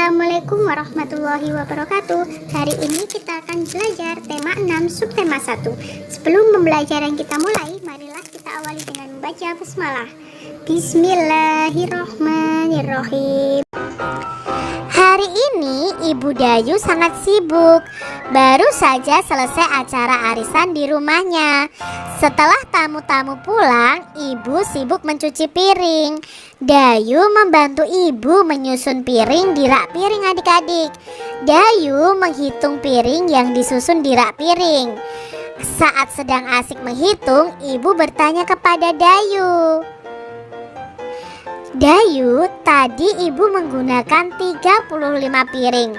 Assalamualaikum warahmatullahi wabarakatuh. Hari ini kita akan belajar tema 6 subtema 1. Sebelum pembelajaran kita mulai, marilah kita awali dengan membaca basmalah. Bismillahirrahmanirrahim. Hari ini Ibu Dayu sangat sibuk. Baru saja selesai acara arisan di rumahnya. Setelah tamu-tamu pulang, Ibu sibuk mencuci piring. Dayu membantu Ibu menyusun piring di rak piring adik-adik. Dayu menghitung piring yang disusun di rak piring. Saat sedang asik menghitung, Ibu bertanya kepada Dayu, "Dayu, tadi Ibu menggunakan 35 piring,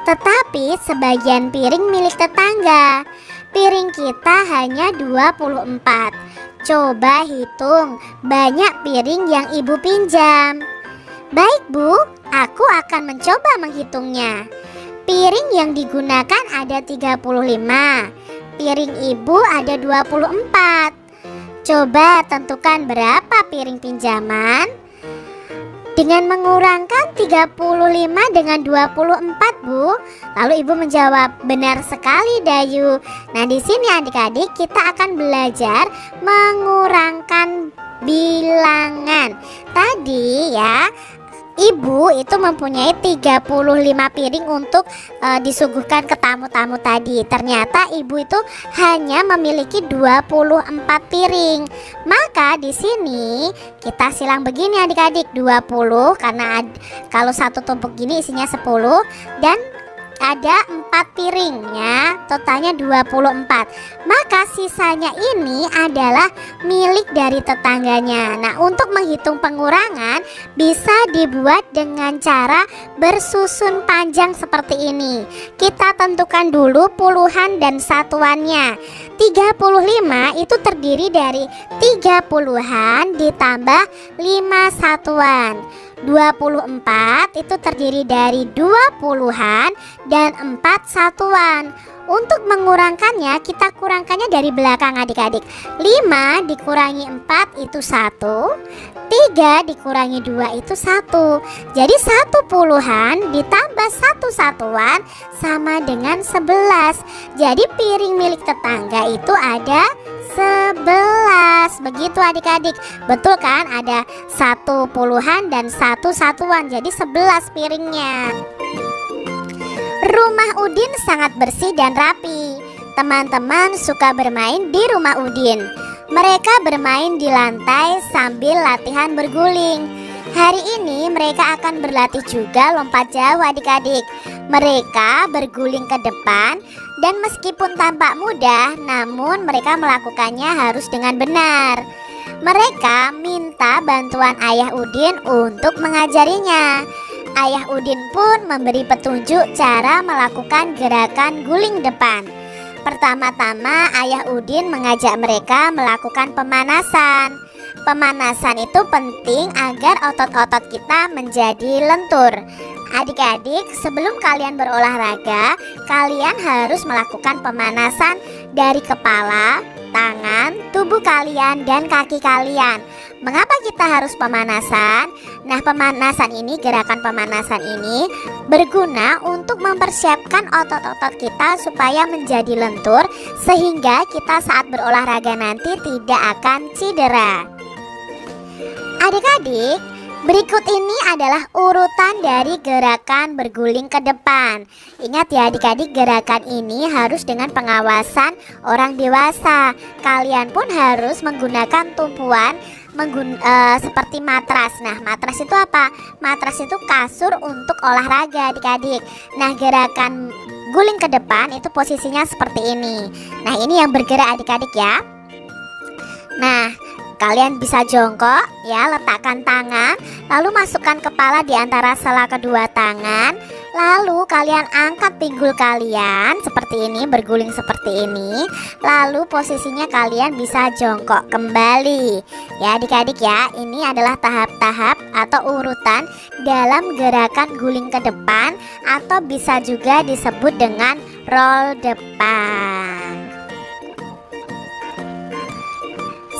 tetapi sebagian piring milik tetangga. Piring kita hanya 24. Coba hitung banyak piring yang Ibu pinjam." "Baik Bu, aku akan mencoba menghitungnya. Piring yang digunakan ada 35. Piring Ibu ada 24. Coba tentukan berapa piring pinjaman?" Dengan mengurangkan 35 dengan 24, Bu. Lalu Ibu menjawab, "Benar sekali, Dayu." Nah, di sini adik-adik kita akan belajar mengurangkan bilangan. Tadi ya, Ibu itu mempunyai 35 piring untuk disuguhkan ke tamu-tamu tadi. Ternyata Ibu itu hanya memiliki 24 piring. Maka di sini kita silang begini adik-adik, 20 karena kalau satu tumpuk gini isinya 10 dan ada 4 piringnya, totalnya 24. Maka sisanya ini adalah milik dari tetangganya. Nah, untuk menghitung pengurangan bisa dibuat dengan cara bersusun panjang seperti ini. Kita tentukan dulu puluhan dan satuannya. 35 itu terdiri dari 3 puluhan ditambah 5 satuan. 24 itu terdiri dari 2 puluhan dan 4 satuan. Untuk mengurangkannya, kita kurangkannya dari belakang adik-adik. 5 dikurangi 4 itu 1, 3 dikurangi 2 itu 1. Jadi 1 puluhan ditambah 1 satuan sama dengan 11. Jadi piring milik tetangga itu ada 11. Begitu adik-adik. Betul kan? Ada 1 puluhan dan 1 satuan. Jadi 11 piringnya. Rumah Udin sangat bersih dan rapi. Teman-teman suka bermain di rumah Udin. Mereka bermain di lantai sambil latihan berguling. Hari ini mereka akan berlatih juga lompat jauh adik-adik. Mereka berguling ke depan dan meskipun tampak mudah, namun mereka melakukannya harus dengan benar. Mereka minta bantuan Ayah Udin untuk mengajarinya. Ayah Udin pun memberi petunjuk cara melakukan gerakan guling depan. Pertama-tama Ayah Udin mengajak mereka melakukan pemanasan. Pemanasan itu penting agar otot-otot kita menjadi lentur. Adik-adik, sebelum kalian berolahraga, kalian harus melakukan pemanasan dari kepala, tangan, tubuh kalian, dan kaki kalian. Mengapa kita harus pemanasan? Nah, pemanasan ini, gerakan pemanasan ini berguna untuk mempersiapkan otot-otot kita supaya menjadi lentur, sehingga kita saat berolahraga nanti tidak akan cedera. Adik-adik, berikut ini adalah urutan dari gerakan berguling ke depan. Ingat ya adik-adik, gerakan ini harus dengan pengawasan orang dewasa. Kalian pun harus menggunakan tumpuan seperti matras. Nah, matras itu apa? Matras itu kasur untuk olahraga adik-adik. Nah, gerakan guling ke depan itu posisinya seperti ini. Nah, ini yang bergerak adik-adik ya. Nah, kalian bisa jongkok ya, letakkan tangan, lalu masukkan kepala di antara sela kedua tangan. Lalu kalian angkat pinggul kalian seperti ini, berguling seperti ini. Lalu posisinya kalian bisa jongkok kembali. Ya adik-adik ya, ini adalah tahap-tahap atau urutan dalam gerakan guling ke depan, atau bisa juga disebut dengan roll depan.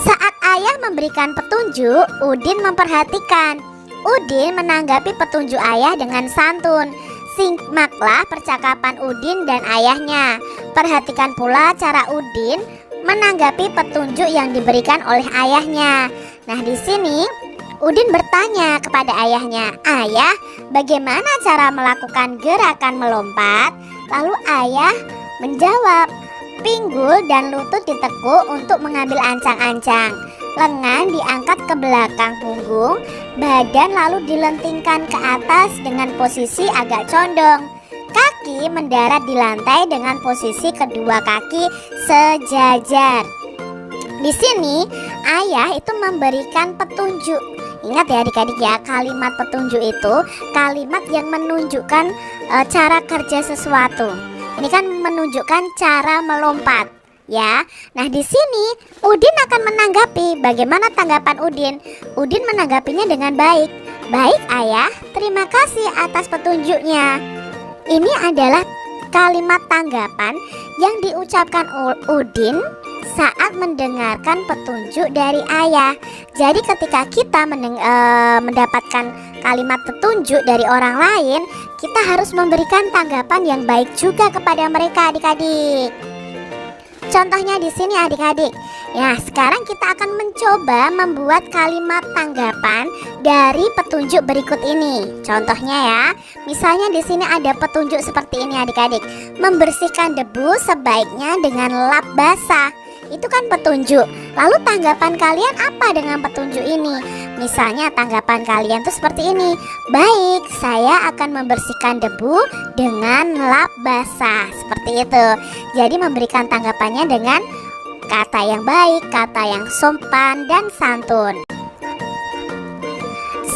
Saat ayah memberikan petunjuk, Udin memperhatikan. Udin menanggapi petunjuk ayah dengan santun. Simaklah percakapan Udin dan ayahnya. Perhatikan pula cara Udin menanggapi petunjuk yang diberikan oleh ayahnya. Nah, di sini Udin bertanya kepada ayahnya, "Ayah, bagaimana cara melakukan gerakan melompat?" Lalu ayah menjawab, "Pinggul dan lutut ditekuk untuk mengambil ancang-ancang. Lengan diangkat ke belakang punggung, badan lalu dilentingkan ke atas dengan posisi agak condong. Kaki mendarat di lantai dengan posisi kedua kaki sejajar." Di sini ayah itu memberikan petunjuk. Ingat ya adik-adik ya, kalimat petunjuk itu kalimat yang menunjukkan cara kerja sesuatu. Ini kan menunjukkan cara melompat, ya. Nah, di sini Udin akan menanggapi. Bagaimana tanggapan Udin? Udin menanggapinya dengan baik. "Baik ayah, terima kasih atas petunjuknya." Ini adalah kalimat tanggapan yang diucapkan Udin saat mendengarkan petunjuk dari ayah. Jadi ketika kita mendapatkan kalimat petunjuk dari orang lain, kita harus memberikan tanggapan yang baik juga kepada mereka, adik-adik. Contohnya di sini adik-adik. Ya, sekarang kita akan mencoba membuat kalimat tanggapan dari petunjuk berikut ini. Contohnya ya, misalnya di sini ada petunjuk seperti ini adik-adik. Membersihkan debu sebaiknya dengan lap basah. Itu kan petunjuk. Lalu tanggapan kalian apa dengan petunjuk ini? Misalnya tanggapan kalian tuh seperti ini. "Baik, saya akan membersihkan debu dengan lap basah." Seperti itu. Jadi memberikan tanggapannya dengan kata yang baik, kata yang sopan dan santun.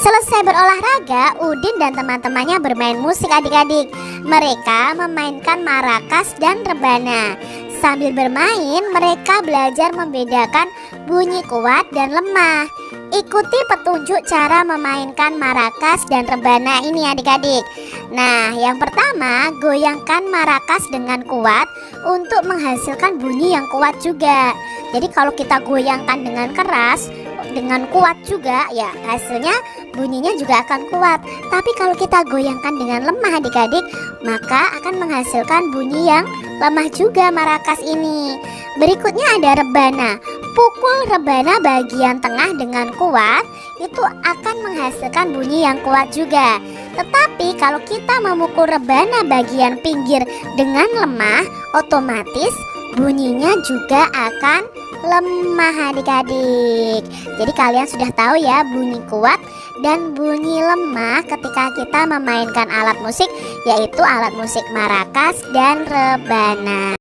Selesai berolahraga, Udin dan teman-temannya bermain musik adik-adik. Mereka memainkan marakas dan rebana. Sambil bermain, mereka belajar membedakan bunyi kuat dan lemah. Ikuti petunjuk cara memainkan marakas dan rebana ini adik-adik. Nah, yang pertama, goyangkan marakas dengan kuat untuk menghasilkan bunyi yang kuat juga. Jadi kalau kita goyangkan dengan keras, dengan kuat juga, ya hasilnya bunyinya juga akan kuat. Tapi kalau kita goyangkan dengan lemah adik-adik, maka akan menghasilkan bunyi yang lemah juga marakas ini. Berikutnya ada rebana. Pukul rebana bagian tengah dengan kuat, itu akan menghasilkan bunyi yang kuat juga. Tetapi kalau kita memukul rebana bagian pinggir dengan lemah, otomatis bunyinya juga akan lemah adik-adik. Jadi kalian sudah tahu ya bunyi kuat dan bunyi lemah ketika kita memainkan alat musik, yaitu alat musik marakas dan rebana.